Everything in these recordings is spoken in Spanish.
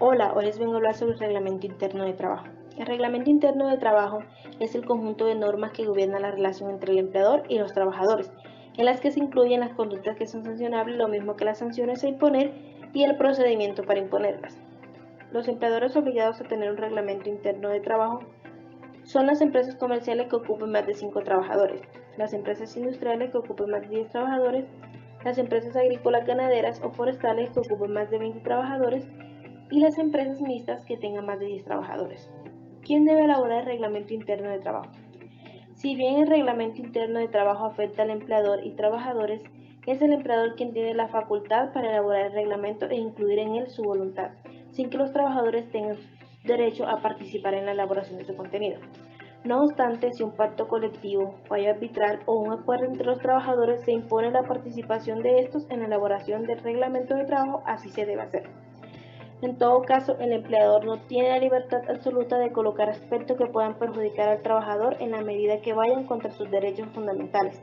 Hola, hoy les vengo a hablar sobre el Reglamento Interno de Trabajo. El Reglamento Interno de Trabajo es el conjunto de normas que gobierna la relación entre el empleador y los trabajadores, en las que se incluyen las conductas que son sancionables, lo mismo que las sanciones a imponer y el procedimiento para imponerlas. Los empleadores obligados a tener un Reglamento Interno de Trabajo son las empresas comerciales que ocupen más de 5 trabajadores, las empresas industriales que ocupen más de 10 trabajadores, las empresas agrícolas, ganaderas o forestales que ocupen más de 20 trabajadores y las empresas mixtas que tengan más de 10 trabajadores. ¿Quién debe elaborar el Reglamento Interno de Trabajo? Si bien el Reglamento Interno de Trabajo afecta al empleador y trabajadores, es el empleador quien tiene la facultad para elaborar el reglamento e incluir en él su voluntad, sin que los trabajadores tengan derecho a participar en la elaboración de su contenido. No obstante, si un pacto colectivo, fallo arbitral o un acuerdo entre los trabajadores se impone la participación de estos en la elaboración del reglamento de trabajo, así se debe hacer. En todo caso, el empleador no tiene la libertad absoluta de colocar aspectos que puedan perjudicar al trabajador en la medida que vayan contra sus derechos fundamentales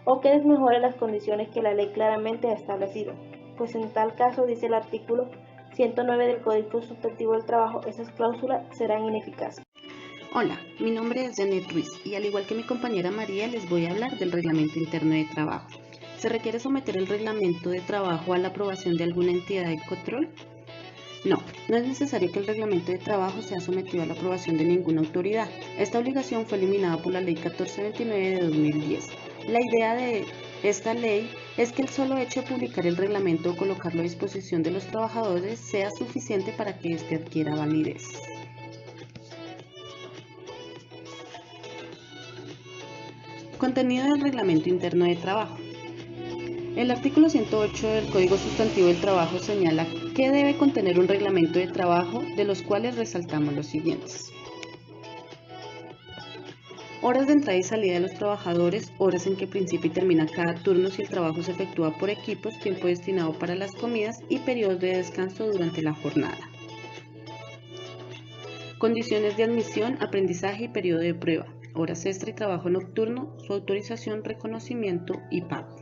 o que desmejoren las condiciones que la ley claramente ha establecido, pues en tal caso, dice el artículo 109 del Código Sustantivo del Trabajo, esas cláusulas serán ineficaces. Hola, mi nombre es Janet Ruiz y al igual que mi compañera María les voy a hablar del Reglamento Interno de Trabajo. ¿Se requiere someter el Reglamento de Trabajo a la aprobación de alguna entidad de control? No es necesario que el Reglamento de Trabajo sea sometido a la aprobación de ninguna autoridad. Esta obligación fue eliminada por la Ley 1429 de 2010. La idea de esta ley es que el solo hecho de publicar el reglamento o colocarlo a disposición de los trabajadores sea suficiente para que éste adquiera validez. Contenido del Reglamento Interno de Trabajo. El artículo 108 del Código Sustantivo del Trabajo señala que debe contener un reglamento de trabajo, de los cuales resaltamos los siguientes. Horas de entrada y salida de los trabajadores, horas en que principia y termina cada turno si el trabajo se efectúa por equipos, tiempo destinado para las comidas y periodos de descanso durante la jornada. Condiciones de admisión, aprendizaje y periodo de prueba, horas extra y trabajo nocturno, su autorización, reconocimiento y pago.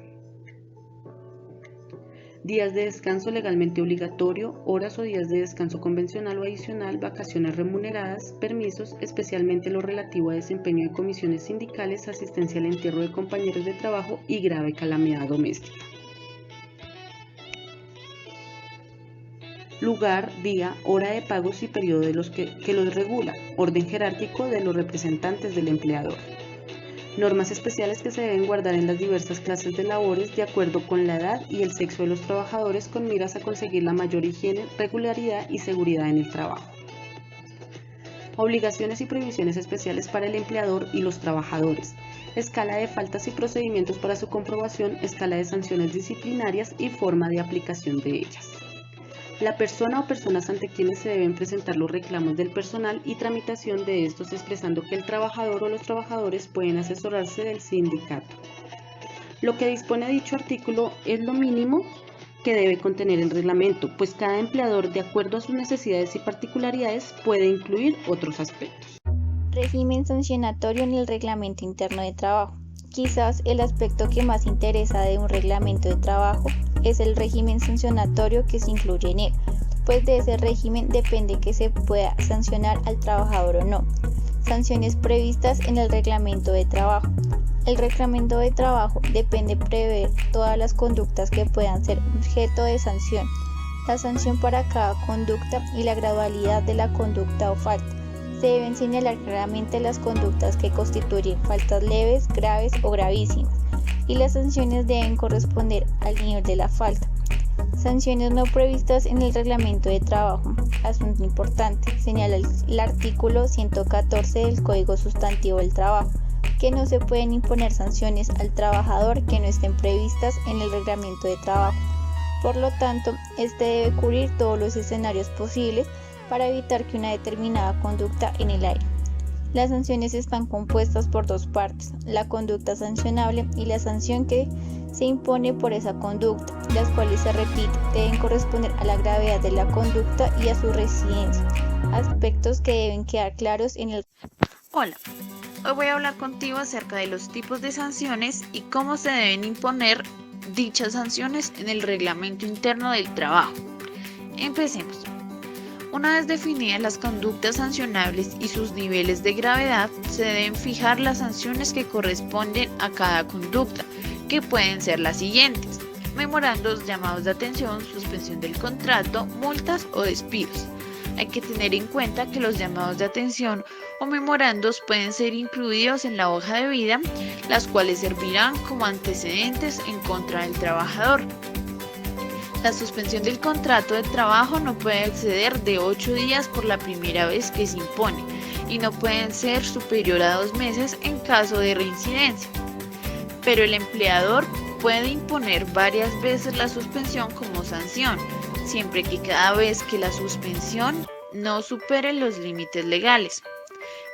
Días de descanso legalmente obligatorio, horas o días de descanso convencional o adicional, vacaciones remuneradas, permisos, especialmente lo relativo a desempeño de comisiones sindicales, asistencia al entierro de compañeros de trabajo y grave calamidad doméstica. Lugar, día, hora de pagos y periodo de los que los regula, orden jerárquico de los representantes del empleador. Normas especiales que se deben guardar en las diversas clases de labores de acuerdo con la edad y el sexo de los trabajadores con miras a conseguir la mayor higiene, regularidad y seguridad en el trabajo. Obligaciones y prohibiciones especiales para el empleador y los trabajadores. Escala de faltas y procedimientos para su comprobación, escala de sanciones disciplinarias y forma de aplicación de ellas. La persona o personas ante quienes se deben presentar los reclamos del personal y tramitación de estos expresando que el trabajador o los trabajadores pueden asesorarse del sindicato. Lo que dispone dicho artículo es lo mínimo que debe contener el reglamento, pues cada empleador, de acuerdo a sus necesidades y particularidades, puede incluir otros aspectos. Régimen sancionatorio en el Reglamento Interno de Trabajo. Quizás el aspecto que más interesa de un reglamento de trabajo es el régimen sancionatorio que se incluye en él, pues de ese régimen depende que se pueda sancionar al trabajador o no. Sanciones previstas en el reglamento de trabajo. El reglamento de trabajo depende prever todas las conductas que puedan ser objeto de sanción, la sanción para cada conducta y la gradualidad de la conducta o falta. Se deben señalar claramente las conductas que constituyen faltas leves, graves o gravísimas, y las sanciones deben corresponder al nivel de la falta. Sanciones no previstas en el reglamento de trabajo. Asunto importante, señala el artículo 114 del Código Sustantivo del Trabajo, que no se pueden imponer sanciones al trabajador que no estén previstas en el reglamento de trabajo. Por lo tanto, este debe cubrir todos los escenarios posibles para evitar que una determinada conducta en el aire. Las sanciones están compuestas por dos partes, la conducta sancionable y la sanción que se impone por esa conducta, las cuales, se repite, deben corresponder a la gravedad de la conducta y a su residencia, aspectos que deben quedar claros en el... Hola, hoy voy a hablar contigo acerca de los tipos de sanciones y cómo se deben imponer dichas sanciones en el Reglamento Interno del Trabajo. Empecemos. Una vez definidas las conductas sancionables y sus niveles de gravedad, se deben fijar las sanciones que corresponden a cada conducta, que pueden ser las siguientes: memorandos, llamados de atención, suspensión del contrato, multas o despidos. Hay que tener en cuenta que los llamados de atención o memorandos pueden ser incluidos en la hoja de vida, las cuales servirán como antecedentes en contra del trabajador. La suspensión del contrato de trabajo no puede exceder de 8 días por la primera vez que se impone y no pueden ser superior a 2 meses en caso de reincidencia. Pero el empleador puede imponer varias veces la suspensión como sanción, siempre que cada vez que la suspensión no supere los límites legales.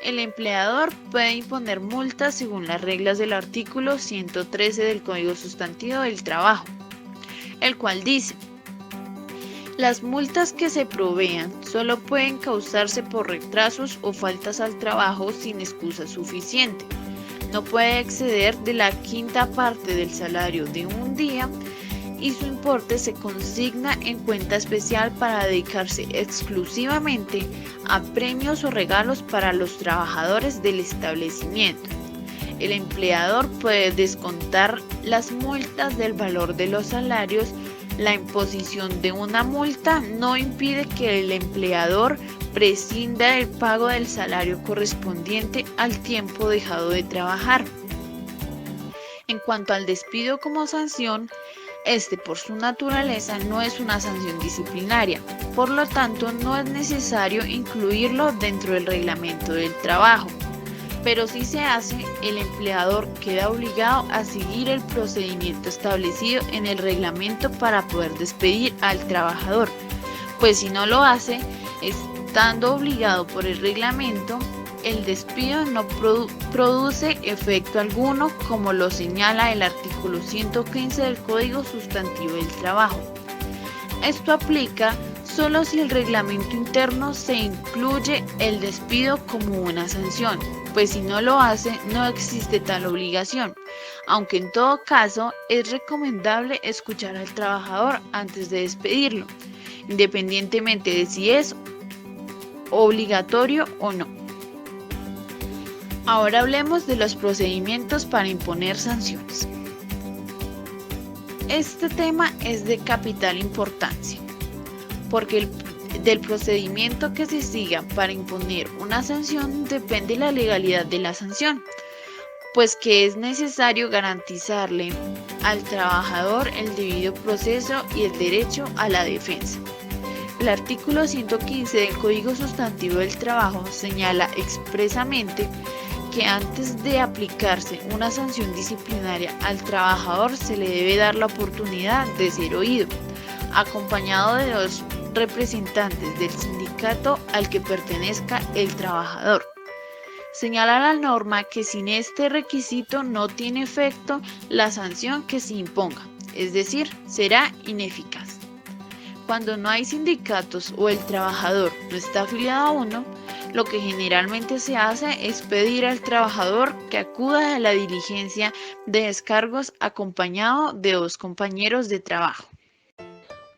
El empleador puede imponer multas según las reglas del artículo 113 del Código Sustantivo del Trabajo, el cual dice: las multas que se provean solo pueden causarse por retrasos o faltas al trabajo sin excusa suficiente. No puede exceder de la quinta parte del salario de un día y su importe se consigna en cuenta especial para dedicarse exclusivamente a premios o regalos para los trabajadores del establecimiento. El empleador puede descontar las multas del valor de los salarios. La imposición de una multa no impide que el empleador prescinda del pago del salario correspondiente al tiempo dejado de trabajar. En cuanto al despido como sanción, este por su naturaleza no es una sanción disciplinaria, por lo tanto no es necesario incluirlo dentro del reglamento del trabajo. Pero si se hace, el empleador queda obligado a seguir el procedimiento establecido en el reglamento para poder despedir al trabajador, pues si no lo hace, estando obligado por el reglamento, el despido no produce efecto alguno, como lo señala el artículo 115 del Código Sustantivo del Trabajo. Esto aplica solo si el reglamento interno se incluye el despido como una sanción, pues si no lo hace, no existe tal obligación, aunque en todo caso es recomendable escuchar al trabajador antes de despedirlo, independientemente de si es obligatorio o no. Ahora hablemos de los procedimientos para imponer sanciones. Este tema es de capital importancia, porque del procedimiento que se siga para imponer una sanción depende la legalidad de la sanción, pues que es necesario garantizarle al trabajador el debido proceso y el derecho a la defensa. El artículo 115 del Código Sustantivo del Trabajo señala expresamente que antes de aplicarse una sanción disciplinaria al trabajador se le debe dar la oportunidad de ser oído, acompañado de los representantes del sindicato al que pertenezca el trabajador. Señala la norma que sin este requisito no tiene efecto la sanción que se imponga, es decir, será ineficaz. Cuando no hay sindicatos o el trabajador no está afiliado a uno, lo que generalmente se hace es pedir al trabajador que acuda a la diligencia de descargos acompañado de 2 compañeros de trabajo.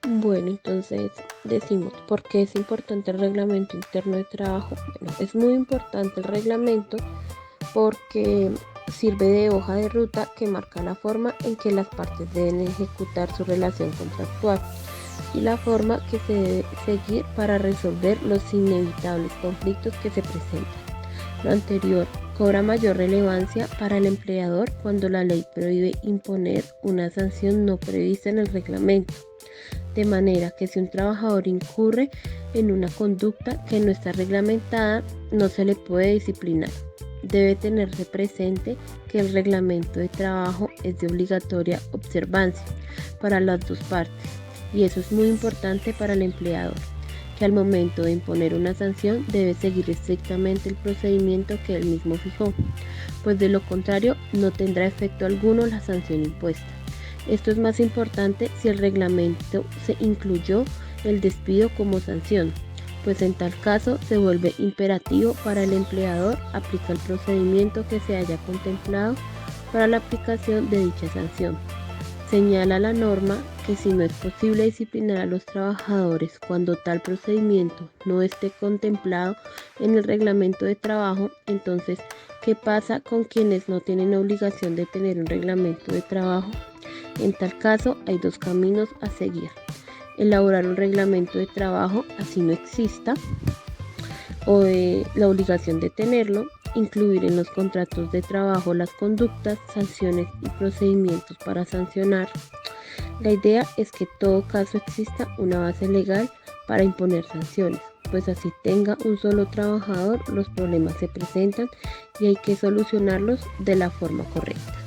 Bueno, entonces decimos, ¿por qué es importante el reglamento interno de trabajo? Bueno, es muy importante el reglamento porque sirve de hoja de ruta que marca la forma en que las partes deben ejecutar su relación contractual y la forma que se debe seguir para resolver los inevitables conflictos que se presentan. Lo anterior cobra mayor relevancia para el empleador cuando la ley prohíbe imponer una sanción no prevista en el reglamento, de manera que si un trabajador incurre en una conducta que no está reglamentada, no se le puede disciplinar. Debe tenerse presente que el reglamento de trabajo es de obligatoria observancia para las 2 partes. Y eso es muy importante para el empleador, que al momento de imponer una sanción debe seguir estrictamente el procedimiento que él mismo fijó, pues de lo contrario no tendrá efecto alguno la sanción impuesta. Esto es más importante si el reglamento se incluyó el despido como sanción, pues en tal caso se vuelve imperativo para el empleador aplicar el procedimiento que se haya contemplado para la aplicación de dicha sanción. Señala la norma que si no es posible disciplinar a los trabajadores cuando tal procedimiento no esté contemplado en el reglamento de trabajo, entonces, ¿qué pasa con quienes no tienen obligación de tener un reglamento de trabajo? En tal caso, hay dos caminos a seguir. Elaborar un reglamento de trabajo, así no exista, o la obligación de tenerlo, incluir en los contratos de trabajo las conductas, sanciones y procedimientos para sancionar. La idea es que en todo caso exista una base legal para imponer sanciones, pues así tenga un solo trabajador, los problemas se presentan y hay que solucionarlos de la forma correcta.